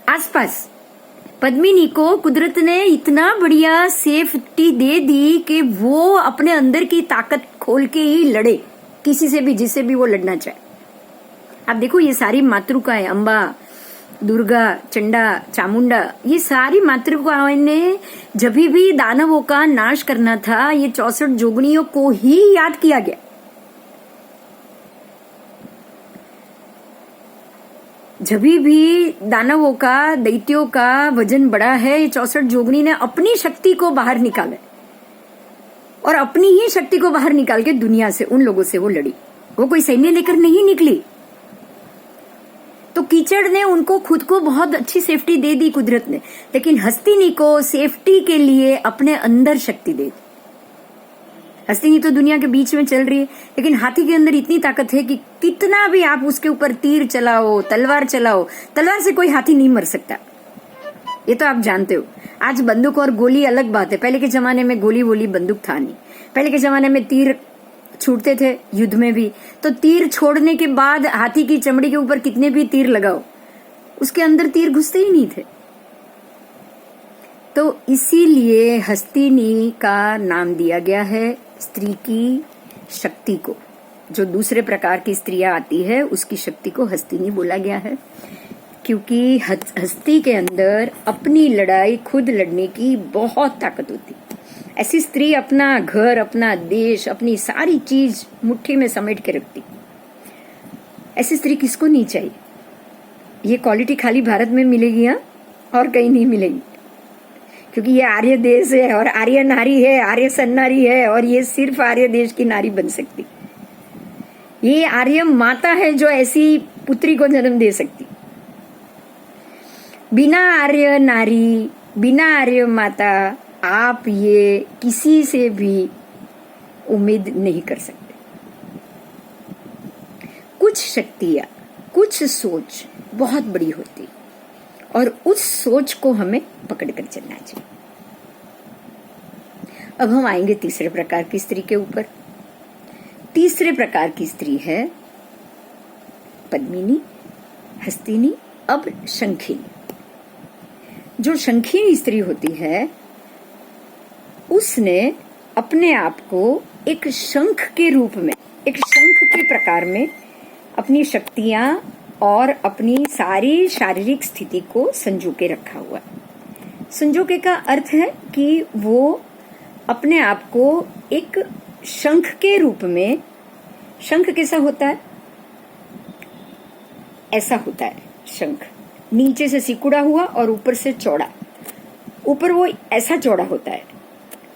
आसपास। पद्मिनी को कुदरत ने इतना बढ़िया सेफ्टी दे दी कि वो अपने अंदर की ताकत खोल के ही लड़े, किसी से भी, जिससे भी वो लड़ना चाहे। आप देखो, ये सारी मातृकाएं, अम्बा, दुर्गा, चंडा, चामुंडा, ये सारी मातृकाओं ने जब भी दानवों का नाश करना था, ये 64 जोगनियों को ही याद किया गया। जब भी दानवों का, दैत्यों का वजन बढ़ा है, ये 64 जोगनी ने अपनी शक्ति को बाहर निकाला और अपनी ही शक्ति को बाहर निकाल के दुनिया से, उन लोगों से वो लड़ी। वो कोई सैन्य लेकर नहीं निकली। तो कीचड़ ने उनको खुद को बहुत अच्छी सेफ्टी दे दी कुदरत ने, लेकिन हस्तिनी को सेफ्टी के लिए अपने अंदर शक्ति दे दी। हस्तिनी तो दुनिया के बीच में चल रही है, लेकिन हाथी के अंदर इतनी ताकत है कि कितना भी आप उसके ऊपर तीर चलाओ, तलवार चलाओ, तलवार से कोई हाथी नहीं मर सकता। ये तो आप जानते हो। आज बंदूक और गोली अलग बात है, पहले के जमाने में गोली वोली बंदूक था नहीं। पहले के जमाने में तीर छूटते थे युद्ध में भी, तो तीर छोड़ने के बाद हाथी की चमड़ी के ऊपर कितने भी तीर लगाओ, उसके अंदर तीर घुसते ही नहीं थे। तो इसीलिए हस्तिनी का नाम दिया गया है स्त्री की शक्ति को। जो दूसरे प्रकार की स्त्रियां आती है उसकी शक्ति को हस्तिनी बोला गया है, क्योंकि हस्ती के अंदर अपनी लड़ाई खुद लड़ने की बहुत ताकत होती। ऐसी स्त्री अपना घर, अपना देश, अपनी सारी चीज मुट्ठी में समेट के रखती। ऐसी स्त्री किसको नहीं चाहिए? ये क्वालिटी खाली भारत में मिलेगी, हाँ, और कहीं नहीं मिलेगी, क्योंकि ये आर्य देश है और आर्य नारी है, आर्य सन्नारी है, और ये सिर्फ आर्य देश की नारी बन सकती। ये आर्य माता है जो ऐसी पुत्री को जन्म दे सकती। बिना आर्य नारी, बिना आर्य माता आप ये किसी से भी उम्मीद नहीं कर सकते। कुछ शक्तियां, कुछ सोच बहुत बड़ी होती और उस सोच को हमें पकड़ कर चलना चाहिए। अब हम आएंगे तीसरे प्रकार की स्त्री के ऊपर। तीसरे प्रकार की स्त्री है पद्मिनी, हस्तिनी, अब शंखिनी। जो शंखिनी स्त्री होती है उसने अपने आप को एक शंख के रूप में, एक शंख के प्रकार में अपनी शक्तियां और अपनी सारी शारीरिक स्थिति को संजो के रखा हुआ। संजोके का अर्थ है कि वो अपने आप को एक शंख के रूप में, शंख कैसा होता है? ऐसा होता है शंख, नीचे से सिकुड़ा हुआ और ऊपर से चौड़ा। ऊपर वो ऐसा चौड़ा होता है,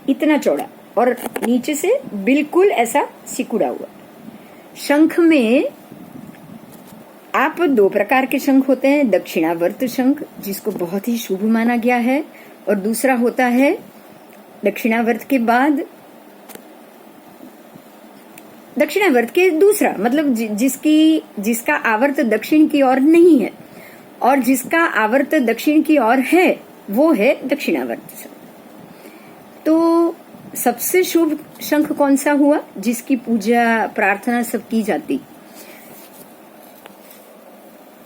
इतना चौड़ा, और नीचे से बिल्कुल ऐसा सिकुड़ा हुआ। शंख में आप दो प्रकार के शंख होते हैं। दक्षिणावर्त शंख, जिसको बहुत ही शुभ माना गया है, और दूसरा होता है दक्षिणावर्त के बाद, दक्षिणावर्त के दूसरा मतलब जिसका आवर्त दक्षिण की ओर नहीं है, और जिसका आवर्त दक्षिण की ओर है वो है दक्षिणावर्त शंख। तो सबसे शुभ शंख कौन सा हुआ? जिसकी पूजा प्रार्थना सब की जाती।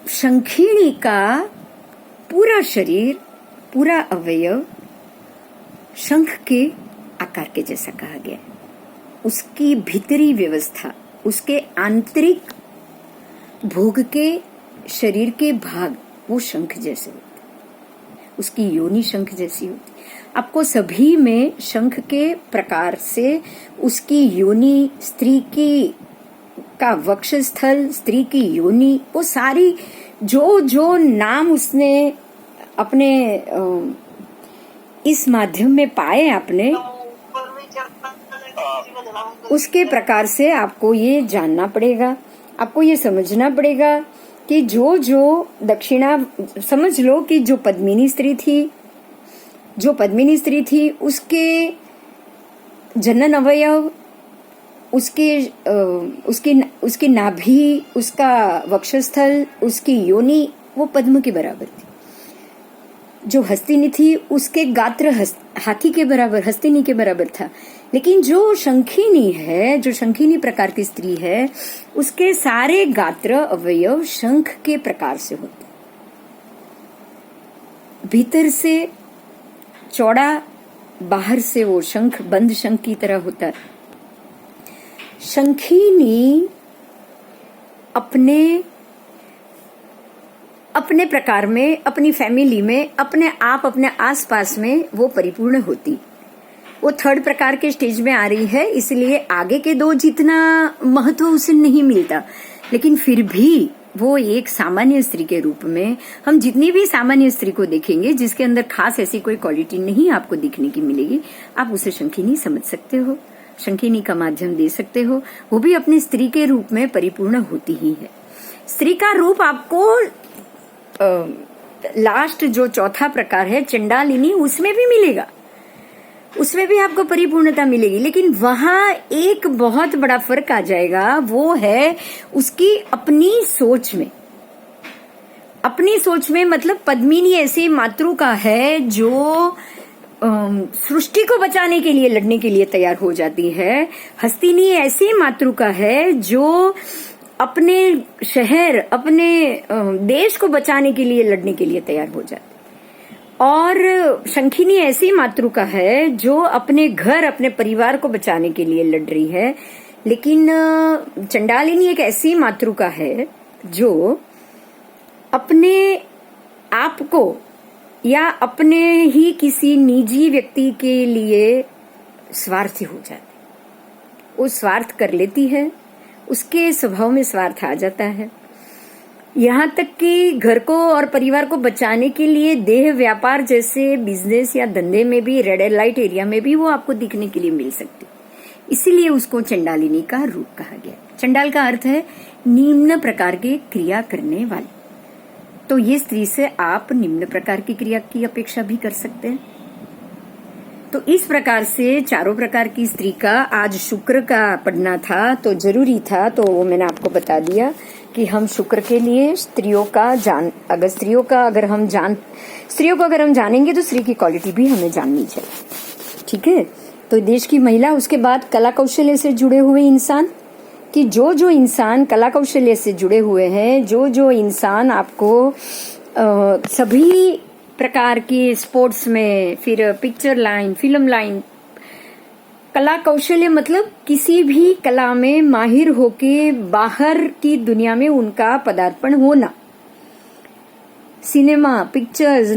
शंखिणी का पूरा शरीर, पूरा अवयव शंख के आकार के जैसा कहा गया है। उसकी भीतरी व्यवस्था, उसके आंतरिक भोग के शरीर के भाग वो शंख जैसे होते, उसकी योनि शंख जैसी होती। आपको सभी में शंख के प्रकार से उसकी योनि, स्त्री की का वक्षस्थल, स्त्री की योनि, वो सारी जो नाम उसने अपने इस माध्यम में पाए आपने, उसके प्रकार से आपको ये जानना पड़ेगा, आपको ये समझना पड़ेगा कि जो दक्षिणा, समझ लो कि जो पद्मिनी स्त्री थी उसके जनन अवयव, उसकी नाभि, उसका वक्षस्थल, उसकी योनि वो पद्म के बराबर थी। जो हस्तिनी थी उसके गात्र हाथी के बराबर, हस्तिनी के बराबर था। लेकिन जो शंखिनी है, जो शंखिनी प्रकार की स्त्री है, उसके सारे गात्र अवयव शंख के प्रकार से होते। भीतर से चौड़ा, बाहर से वो शंख, बंद शंख की तरह होता है। शंखिनी अपने प्रकार में, अपनी फैमिली में, अपने आप, अपने आसपास में वो परिपूर्ण होती। वो थर्ड प्रकार के स्टेज में आ रही है, इसलिए आगे के दो जितना महत्व उसे नहीं मिलता, लेकिन फिर भी वो एक सामान्य स्त्री के रूप में, हम जितनी भी सामान्य स्त्री को देखेंगे जिसके अंदर खास ऐसी कोई क्वालिटी नहीं आपको दिखने की मिलेगी, आप उसे शंखिनी समझ सकते हो, शंखिनी का माध्यम दे सकते हो। वो भी अपनी स्त्री के रूप में परिपूर्ण होती ही है। स्त्री का रूप आपको लास्ट जो चौथा प्रकार है चंडालिनी, उसमें भी मिलेगा, उसमें भी आपको परिपूर्णता मिलेगी, लेकिन वहां एक बहुत बड़ा फर्क आ जाएगा। वो है उसकी अपनी सोच में। अपनी सोच में मतलब पद्मिनी ऐसी मातृका है जो सृष्टि को बचाने के लिए, लड़ने के लिए तैयार हो जाती है। हस्तिनी ऐसी मातृका है जो अपने शहर, अपने देश को बचाने के लिए, लड़ने के लिए तैयार हो जाती है। और शंखिनी ऐसी मातृका है जो अपने घर, अपने परिवार को बचाने के लिए लड़ रही है। लेकिन चंडालिनी एक ऐसी मातृका है जो अपने आप को या अपने ही किसी निजी व्यक्ति के लिए स्वार्थी हो जाती। वो स्वार्थ कर लेती है, उसके स्वभाव में स्वार्थ आ जाता है। यहाँ तक कि घर को और परिवार को बचाने के लिए देह व्यापार जैसे बिजनेस या धंधे में भी, रेड लाइट एरिया में भी वो आपको दिखने के लिए मिल सकती। इसीलिए उसको चंडालिनी का रूप कहा गया। चंडाल का अर्थ है निम्न प्रकार की क्रिया करने वाली। तो ये स्त्री से आप निम्न प्रकार की क्रिया की अपेक्षा भी कर सकते हैं। तो इस प्रकार से चारों प्रकार की स्त्री का आज शुक्र का पढ़ना था, तो जरूरी था, तो वो मैंने आपको बता दिया कि हम शुक्र के लिए स्त्रियों को अगर हम जानेंगे तो स्त्री की क्वालिटी भी हमें जाननी चाहिए। ठीक है, तो देश की महिला, उसके बाद कला कौशल्य से जुड़े हुए इंसान, कि जो इंसान कला कौशल्य से जुड़े हुए हैं, जो इंसान आपको सभी प्रकार की स्पोर्ट्स में, फिर पिक्चर लाइन, फिल्म लाइन, कला कौशल्य मतलब किसी भी कला में माहिर होके बाहर की दुनिया में उनका पदार्पण होना। सिनेमा, पिक्चर्स,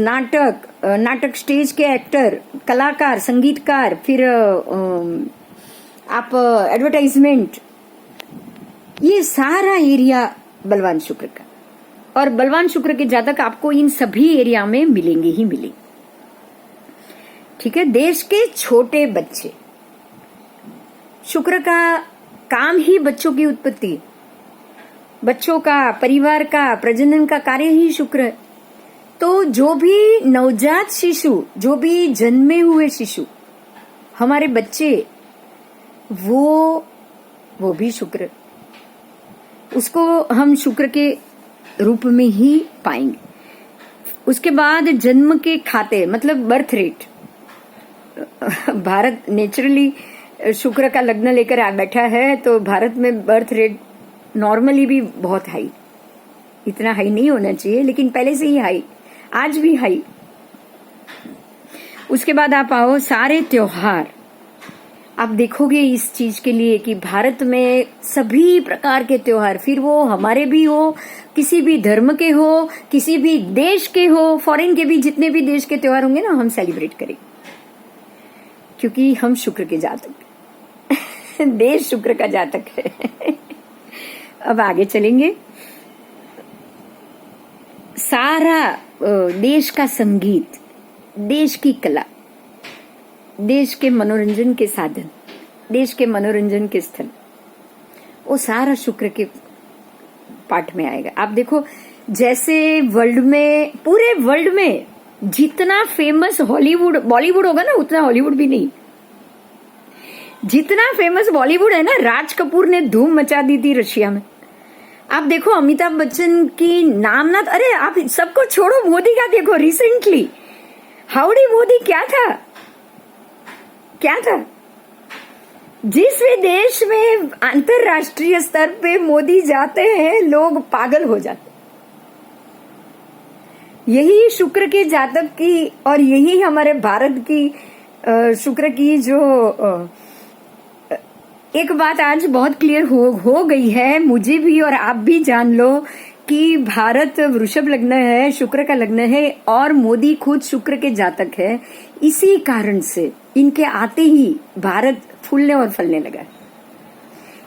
नाटक स्टेज के एक्टर, कलाकार, संगीतकार, फिर आप एडवर्टाइजमेंट, ये सारा एरिया बलवान शुक्र का। और बलवान शुक्र के जातक आपको इन सभी एरिया में मिलेंगे ही मिलेंगे। ठीक है, देश के छोटे बच्चे, शुक्र का काम ही बच्चों की उत्पत्ति, बच्चों का, परिवार का, प्रजनन का कार्य ही शुक्र है। तो जो भी नवजात शिशु, जो भी जन्मे हुए शिशु, हमारे बच्चे, वो भी शुक्र, उसको हम शुक्र के रूप में ही पाएंगे। उसके बाद जन्म के खाते मतलब बर्थ रेट, भारत नेचुरली शुक्र का लग्न लेकर आ बैठा है, तो भारत में बर्थ रेट नॉर्मली भी बहुत हाई, इतना हाई नहीं होना चाहिए, लेकिन पहले से ही हाई, आज भी हाई। उसके बाद आप आओ सारे त्योहार, आप देखोगे इस चीज के लिए कि भारत में सभी प्रकार के त्योहार, फिर वो हमारे भी हो, किसी भी धर्म के हो, किसी भी देश के हो, फॉरेन के भी, जितने भी देश के त्योहार होंगे ना, हम सेलिब्रेट करेंगे, क्योंकि हम शुक्र के जातक देश शुक्र का जातक है। अब आगे चलेंगे। सारा देश का संगीत, देश की कला, देश के मनोरंजन के साधन, देश के मनोरंजन के स्थल, वो सारा शुक्र के पार्ट में आएगा। आप देखो, जैसे वर्ल्ड में, पूरे वर्ल्ड में जितना फेमस हॉलीवुड, बॉलीवुड होगा ना, उतना हॉलीवुड भी नहीं। जितना फेमस बॉलीवुड है ना, राज कपूर ने धूम मचा दी थी रशिया में। आप देखो अमिताभ बच्चन की नामनाथ, अरे आप सबको छोड़ो, मोदी का देखो रिसेंटली, हाउडी मोदी क्या था। जिस भी देश में अंतरराष्ट्रीय स्तर पे मोदी जाते हैं, लोग पागल हो जाते। यही शुक्र के जातक की और यही हमारे भारत की शुक्र की जो एक बात आज बहुत क्लियर हो गई है, मुझे भी और आप भी जान लो कि भारत वृषभ लग्न है, शुक्र का लग्न है और मोदी खुद शुक्र के जातक है। इसी कारण से इनके आते ही भारत फूलने और फलने लगा,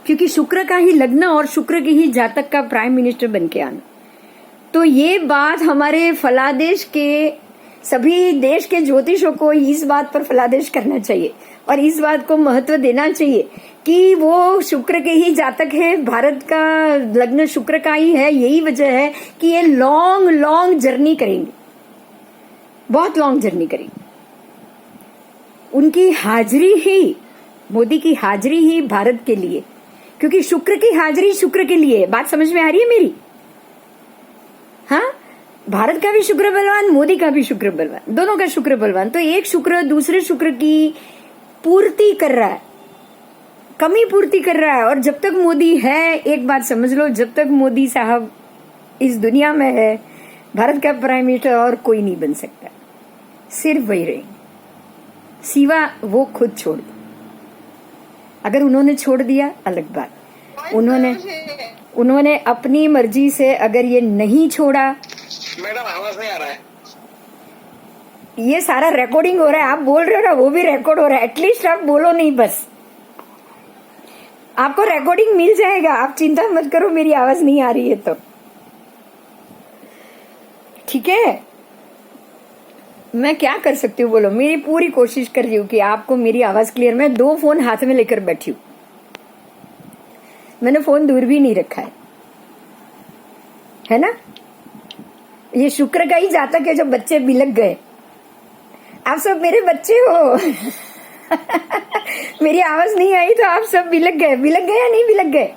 क्योंकि शुक्र का ही लग्न और शुक्र के ही जातक का प्राइम मिनिस्टर बन के आना। तो ये बात हमारे फलादेश के सभी देश के ज्योतिषों को इस बात पर फलादेश करना चाहिए और इस बात को महत्व देना चाहिए कि वो शुक्र के ही जातक है, भारत का लग्न शुक्र का ही है। यही वजह है कि ये लॉन्ग लॉन्ग जर्नी करेंगे, बहुत लॉन्ग जर्नी करेंगे। उनकी हाजिरी ही, मोदी की हाजिरी ही भारत के लिए, क्योंकि शुक्र की हाजिरी शुक्र के लिए। बात समझ में आ रही है मेरी? हाँ, भारत का भी शुक्र बलवान, मोदी का भी शुक्र बलवान, दोनों का शुक्र बलवान। तो एक शुक्र दूसरे शुक्र की पूर्ति कर रहा है, कमी पूर्ति कर रहा है। और जब तक मोदी है, एक बात समझ लो, जब तक मोदी साहब इस दुनिया में है, भारत का प्राइम मिनिस्टर और कोई नहीं बन सकता, सिर्फ वही रहेंगे, सिवा वो खुद छोड़ दो। अगर उन्होंने छोड़ दिया अलग बात, उन्होंने अपनी मर्जी से अगर ये नहीं छोड़ा। मैडम आवाज नहीं आ रहा है। ये सारा रिकॉर्डिंग हो रहा है, आप बोल रहे हो ना, वो भी रिकॉर्ड हो रहा है। एटलीस्ट आप बोलो नहीं, बस आपको रिकॉर्डिंग मिल जाएगा, आप चिंता मत करो मेरी आवाज नहीं आ रही है तो। ठीक है, मैं क्या कर सकती हूँ बोलो? मेरी पूरी कोशिश कर रही हूँ कि आपको मेरी आवाज क्लियर। मैं 2 फोन हाथ में लेकर बैठी हूँ, मैंने फोन दूर भी नहीं रखा है ना। ये शुक्र का ही जातक है जो बच्चे बिलक गए। आप सब मेरे बच्चे हो मेरी आवाज नहीं आई तो आप सब बिलक गए। बिलक गए या नहीं बिलक गए?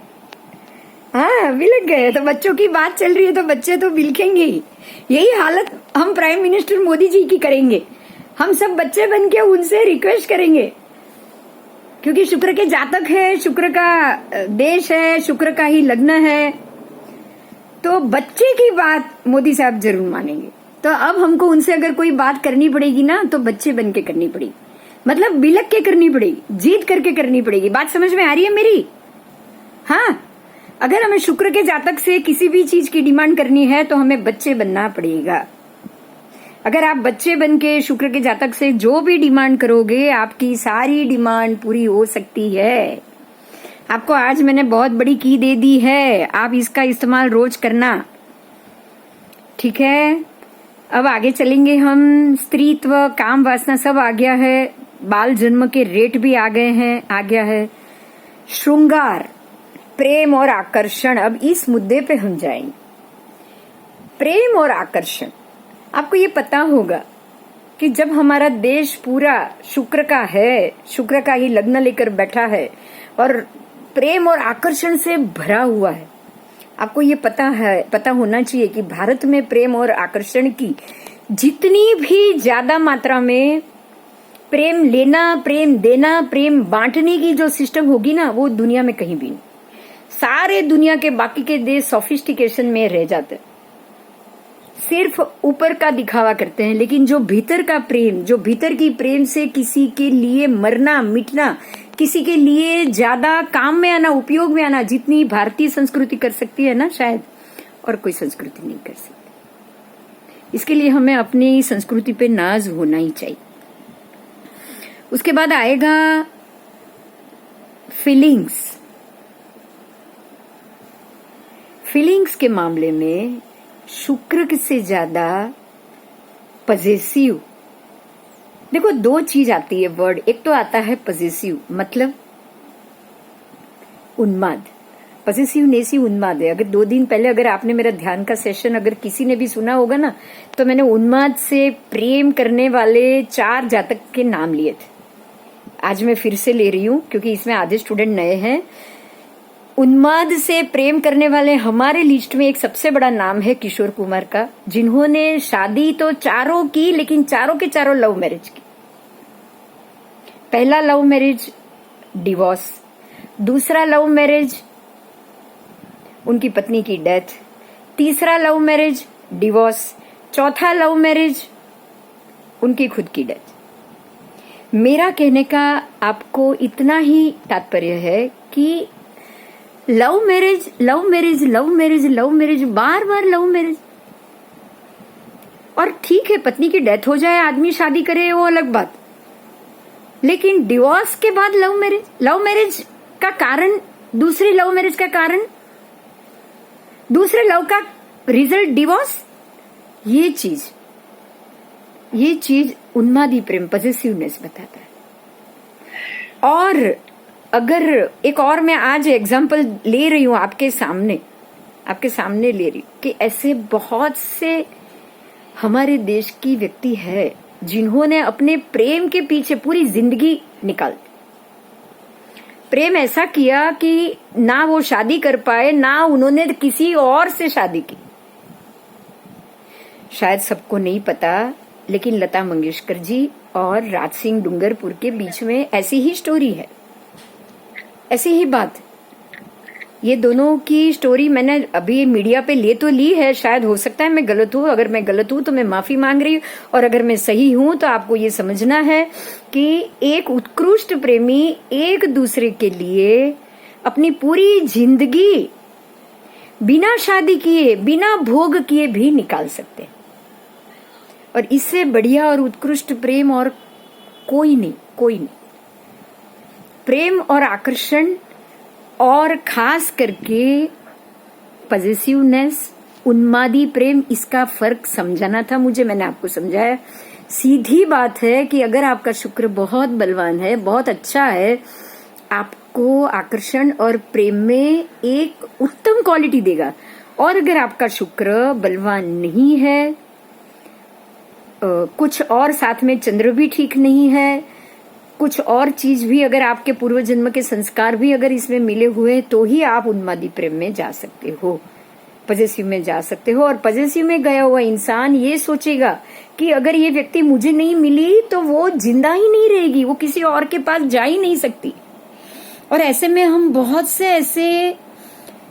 हाँ, बिलक गए। तो बच्चों की बात चल रही है तो बच्चे तो बिलखेंगे ही। यही हालत हम प्राइम मिनिस्टर मोदी जी की करेंगे। हम सब बच्चे बन के उनसे रिक्वेस्ट करेंगे, क्योंकि शुक्र के जातक है, शुक्र का देश है, शुक्र का ही लग्न है। तो बच्चे की बात मोदी साहब जरूर मानेंगे। तो अब हमको उनसे अगर कोई बात करनी पड़ेगी ना, तो बच्चे बन के करनी पड़ेगी, मतलब बिलक के करनी पड़ेगी, जीत करके करनी पड़ेगी। बात समझ में आ रही है मेरी? हाँ, अगर हमें शुक्र के जातक से किसी भी चीज की डिमांड करनी है तो हमें बच्चे बनना पड़ेगा। अगर आप बच्चे बन के शुक्र के जातक से जो भी डिमांड करोगे, आपकी सारी डिमांड पूरी हो सकती है। आपको आज मैंने बहुत बड़ी की दे दी है, आप इसका इस्तेमाल रोज करना, ठीक है। अब आगे चलेंगे हम। स्त्रीत्व, काम वासना सब आ गया है, बाल जन्म के रेट भी आ गए हैं, आ गया है। श्रृंगार, प्रेम और आकर्षण, अब इस मुद्दे पे हम जाएंगे। प्रेम और आकर्षण, आपको ये पता होगा कि जब हमारा देश पूरा शुक्र का है, शुक्र का ही लग्न लेकर बैठा है और प्रेम और आकर्षण से भरा हुआ है, आपको ये पता होना चाहिए कि भारत में प्रेम और आकर्षण की जितनी भी ज्यादा मात्रा में प्रेम लेना, प्रेम देना, प्रेम बांटने की जो सिस्टम होगी ना, वो दुनिया में कहीं भी नहीं। सारे दुनिया के बाकी के देश सोफिस्टिकेशन में रह जाते हैं, सिर्फ ऊपर का दिखावा करते हैं, लेकिन जो भीतर का प्रेम, जो भीतर की प्रेम से किसी के लिए मरना मिटना, किसी के लिए ज्यादा काम में आना, उपयोग में आना, जितनी भारतीय संस्कृति कर सकती है ना, शायद और कोई संस्कृति नहीं कर सकती। इसके लिए हमें अपनी संस्कृति पे नाज होना ही चाहिए। उसके बाद आएगा फीलिंग्स। फीलिंग्स के मामले में शुक्र से ज्यादा पजेसिव। देखो, 2 चीज आती है वर्ड। एक तो आता है पजेसिव, मतलब उन्माद। पजेसिव नेसी उन्माद है। अगर 2 दिन पहले अगर आपने मेरा ध्यान का सेशन अगर किसी ने भी सुना होगा ना, तो मैंने उन्माद से प्रेम करने वाले 4 जातक के नाम लिए थे। आज मैं फिर से ले रही हूं क्योंकि इसमें आधे स्टूडेंट नए हैं। उन्माद से प्रेम करने वाले हमारे लिस्ट में एक सबसे बड़ा नाम है किशोर कुमार का, जिन्होंने शादी तो 4 की, लेकिन 4 के 4 लव मैरिज की। पहला लव मैरिज डिवोर्स, दूसरा लव मैरिज उनकी पत्नी की डेथ, तीसरा लव मैरिज डिवोर्स, चौथा लव मैरिज, उनकी खुद की डेथ। मेरा कहने का आपको इतना ही तात्पर्य है कि love marriage love marriage love marriage love marriage, बार बार लव मैरिज। और ठीक है, पत्नी की डेथ हो जाए, आदमी शादी करे, वो अलग बात, लेकिन डिवोर्स के बाद लव मैरिज का कारण, दूसरी लव मैरिज का कारण, दूसरे लव का रिजल्ट डिवोर्स। ये चीज उन्मादी प्रेम, पॉसेसिवनेस बताता है। और अगर एक और मैं आज एग्जांपल ले रही हूं आपके सामने ले रही हूं कि ऐसे बहुत से हमारे देश की व्यक्ति है जिन्होंने अपने प्रेम के पीछे पूरी जिंदगी निकाल दी। प्रेम ऐसा किया कि ना वो शादी कर पाए, ना उन्होंने किसी और से शादी की। शायद सबको नहीं पता, लेकिन लता मंगेशकर जी और राज सिंह डूंगरपुर के बीच में ऐसी ही स्टोरी है, ऐसी ही बात। ये दोनों की स्टोरी मैंने अभी मीडिया पे ले तो ली है, शायद हो सकता है मैं गलत हूं। अगर मैं गलत हूं तो मैं माफी मांग रही हूं, और अगर मैं सही हूं तो आपको ये समझना है कि एक उत्कृष्ट प्रेमी एक दूसरे के लिए अपनी पूरी जिंदगी बिना शादी किए, बिना भोग किए भी निकाल सकते हैं। और इससे बढ़िया और उत्कृष्ट प्रेम और कोई नहीं। प्रेम और आकर्षण, और खास करके पॉसेसिवनेस, उन्मादी प्रेम, इसका फर्क समझाना था मुझे, मैंने आपको समझाया। सीधी बात है कि अगर आपका शुक्र बहुत बलवान है, बहुत अच्छा है, आपको आकर्षण और प्रेम में एक उत्तम क्वालिटी देगा। और अगर आपका शुक्र बलवान नहीं है, कुछ और साथ में चंद्र भी ठीक नहीं है, कुछ और चीज भी, अगर आपके पूर्व जन्म के संस्कार भी अगर इसमें मिले हुए, तो ही आप उन्मादी प्रेम में जा सकते हो, पॉसेसिव में जा सकते हो। और पॉसेसिव में गया हुआ इंसान ये सोचेगा कि अगर ये व्यक्ति मुझे नहीं मिली तो वो जिंदा ही नहीं रहेगी, वो किसी और के पास जा ही नहीं सकती। और ऐसे में हम बहुत से ऐसे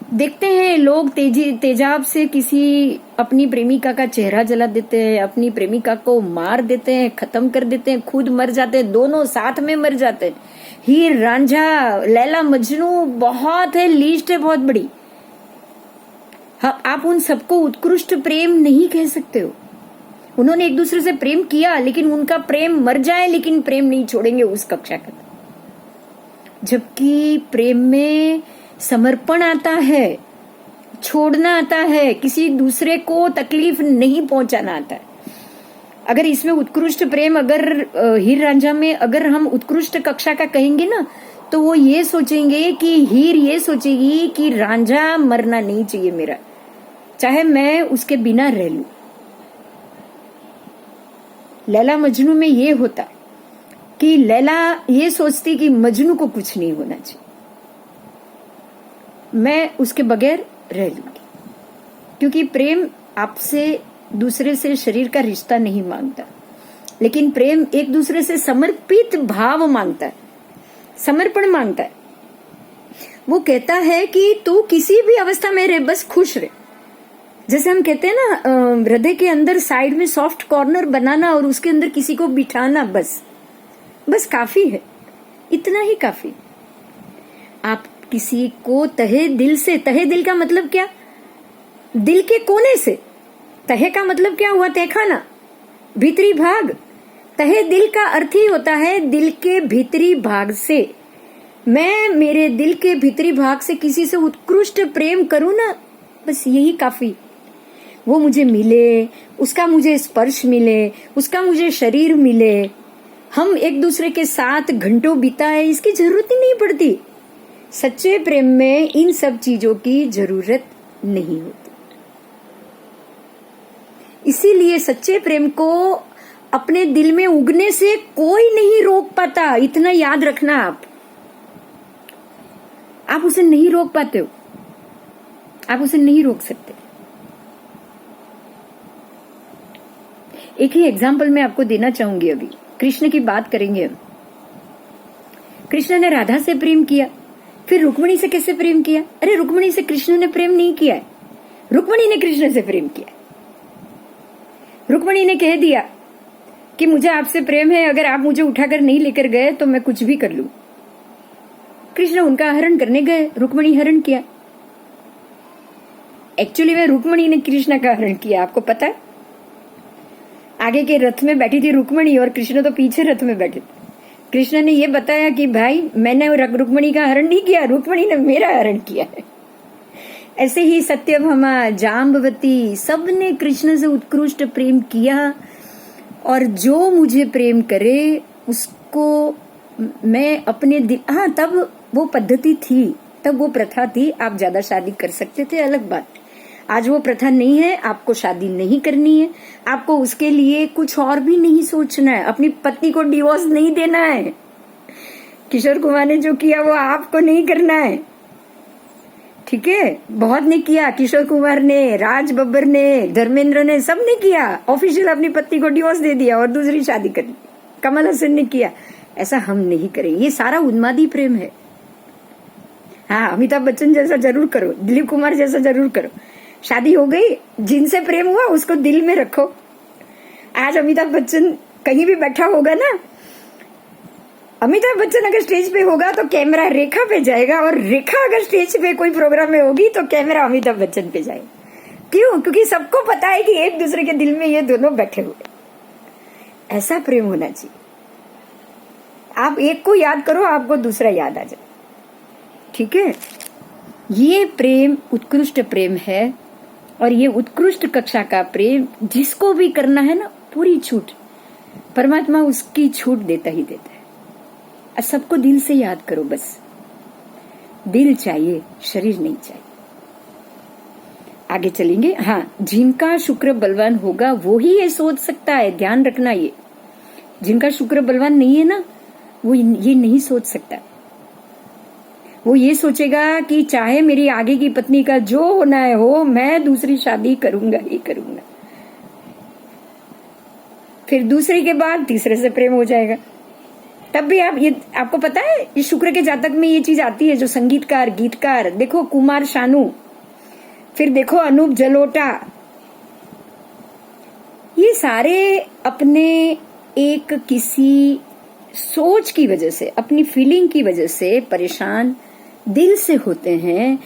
देखते हैं, लोग तेजाब से किसी अपनी प्रेमिका का चेहरा जला देते हैं, अपनी प्रेमिका को मार देते हैं, खत्म कर देते हैं, खुद मर जाते हैं, दोनों साथ में मर जाते हैं। हीर रांझा, लैला मजनू बहुत है, लिस्ट है बहुत बड़ी। आप उन सबको उत्कृष्ट प्रेम नहीं कह सकते हो। उन्होंने एक दूसरे से प्रेम किया, लेकिन उनका प्रेम मर जाए, लेकिन प्रेम नहीं छोड़ेंगे उस कक्षा का। जबकि प्रेम में समर्पण आता है, छोड़ना आता है, किसी दूसरे को तकलीफ नहीं पहुंचाना आता है। अगर इसमें उत्कृष्ट प्रेम, अगर हीर रांझा में अगर हम उत्कृष्ट कक्षा का कहेंगे ना, तो वो ये सोचेंगे कि हीर ये सोचेगी कि रांझा मरना नहीं चाहिए मेरा, चाहे मैं उसके बिना रह लूं। लैला मजनू में ये होता कि लैला ये सोचती कि मजनू को कुछ नहीं होना चाहिए, मैं उसके बगैर रह लूंगी। क्योंकि प्रेम आपसे दूसरे से शरीर का रिश्ता नहीं मांगता, लेकिन प्रेम एक दूसरे से समर्पित भाव मांगता है, समर्पण मांगता है। वो कहता है कि तू किसी भी अवस्था में रहे, बस खुश रहे। जैसे हम कहते हैं ना, हृदय के अंदर साइड में सॉफ्ट कॉर्नर बनाना और उसके अंदर किसी को बिठाना, बस काफी है, इतना ही काफी। आप किसी को तहे दिल से, तहे दिल का मतलब क्या, दिल के कोने से, तहे का मतलब क्या हुआ, तहखाना, भीतरी भाग। तहे दिल का अर्थ ही होता है दिल के भीतरी भाग से। मैं मेरे दिल के भीतरी भाग से किसी से उत्कृष्ट प्रेम करूं ना, बस यही काफी। वो मुझे मिले, उसका मुझे स्पर्श मिले, उसका मुझे शरीर मिले, हम एक दूसरे के साथ घंटों बिताए, इसकी जरूरत ही नहीं पड़ती। सच्चे प्रेम में इन सब चीजों की जरूरत नहीं होती। इसीलिए सच्चे प्रेम को अपने दिल में उगने से कोई नहीं रोक पाता, इतना याद रखना। आप उसे नहीं रोक पाते हो, आप उसे नहीं रोक सकते। एक ही एग्जाम्पल मैं आपको देना चाहूंगी। अभी कृष्ण की बात करेंगे हम। कृष्ण ने राधा से प्रेम किया, फिर रुक्मिणी से कैसे प्रेम किया? अरे रुक्मिणी से कृष्ण ने प्रेम नहीं किया है, रुक्मिणी ने कृष्ण से प्रेम किया। रुक्मणी ने कह दिया कि मुझे आपसे प्रेम है, अगर आप मुझे उठाकर नहीं लेकर गए तो मैं कुछ भी कर लूं। कृष्ण उनका हरण करने गए, रुक्मणी हरण किया। एक्चुअली में रुक्मणी ने कृष्ण का हरण किया, आपको पता है। आगे के रथ में बैठी थी रुक्मणी और कृष्ण तो पीछे रथ में बैठे थे। कृष्ण ने ये बताया कि भाई मैंने रुक्मणी का हरण नहीं किया, रुक्मणी ने मेरा हरण किया है। ऐसे ही सत्यभामा, जाम्बवती, सबने कृष्ण से उत्कृष्ट प्रेम किया। और जो मुझे प्रेम करे उसको मैं अपने दिल, हाँ तब वो पद्धति थी, तब वो प्रथा थी, आप ज्यादा शादी कर सकते थे, अलग बात। आज वो प्रथा नहीं है, आपको शादी नहीं करनी है, आपको उसके लिए कुछ और भी नहीं सोचना है, अपनी पत्नी को डिवोर्स नहीं देना है। किशोर कुमार ने जो किया वो आपको नहीं करना है, ठीक है। बहुत ने किया, किशोर कुमार ने, राज बब्बर ने, धर्मेंद्र ने, सब ने किया। ऑफिशियल अपनी पत्नी को डिवोर्स दे दिया और दूसरी शादी कर ली। कमल हसन ने किया। ऐसा हम नहीं करेंगे, ये सारा उन्मादी प्रेम है। हाँ, अमिताभ बच्चन जैसा जरूर करो, दिलीप कुमार जैसा जरूर करो। शादी हो गई, जिनसे प्रेम हुआ उसको दिल में रखो। आज अमिताभ बच्चन कहीं भी बैठा होगा ना, अमिताभ बच्चन अगर स्टेज पे होगा तो कैमरा रेखा पे जाएगा, और रेखा अगर स्टेज पे कोई प्रोग्राम में होगी तो कैमरा अमिताभ बच्चन पे जाएगा। क्यों? क्योंकि सबको पता है कि एक दूसरे के दिल में ये दोनों बैठे हुए। ऐसा प्रेम होना चाहिए। आप एक को याद करो, आपको दूसरा याद आ जाए, ठीक है। ये प्रेम उत्कृष्ट प्रेम है, और ये उत्कृष्ट कक्षा का प्रेम जिसको भी करना है ना, पूरी छूट, परमात्मा उसकी छूट देता ही देता है। और सबको दिल से याद करो, बस दिल चाहिए, शरीर नहीं चाहिए। आगे चलेंगे। हाँ, जिनका शुक्र बलवान होगा वो ही ये सोच सकता है, ध्यान रखना। ये जिनका शुक्र बलवान नहीं है ना, वो ये नहीं सोच सकता। वो ये सोचेगा कि चाहे मेरी आगे की पत्नी का जो होना है हो, मैं दूसरी शादी करूंगा ही करूंगा। फिर दूसरे के बाद तीसरे से प्रेम हो जाएगा। तब भी आपको पता है, इस शुक्र के जातक में ये चीज आती है। जो संगीतकार, गीतकार, देखो कुमार शानू, फिर देखो अनूप जलोटा, ये सारे अपने एक किसी सोच की वजह से, अपनी फीलिंग की वजह से परेशान दिल से होते हैं।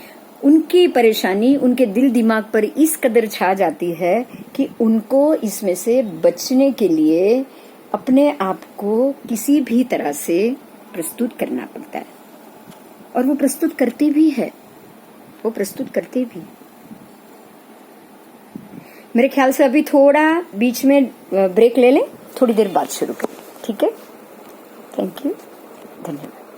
उनकी परेशानी उनके दिल दिमाग पर इस कदर छा जाती है कि उनको इसमें से बचने के लिए अपने आप को किसी भी तरह से प्रस्तुत करना पड़ता है। और वो प्रस्तुत करती भी है, वो प्रस्तुत करती भी। मेरे ख्याल से अभी थोड़ा बीच में ब्रेक ले लें, थोड़ी देर बाद शुरू करें, ठीक है। थैंक यू, धन्यवाद।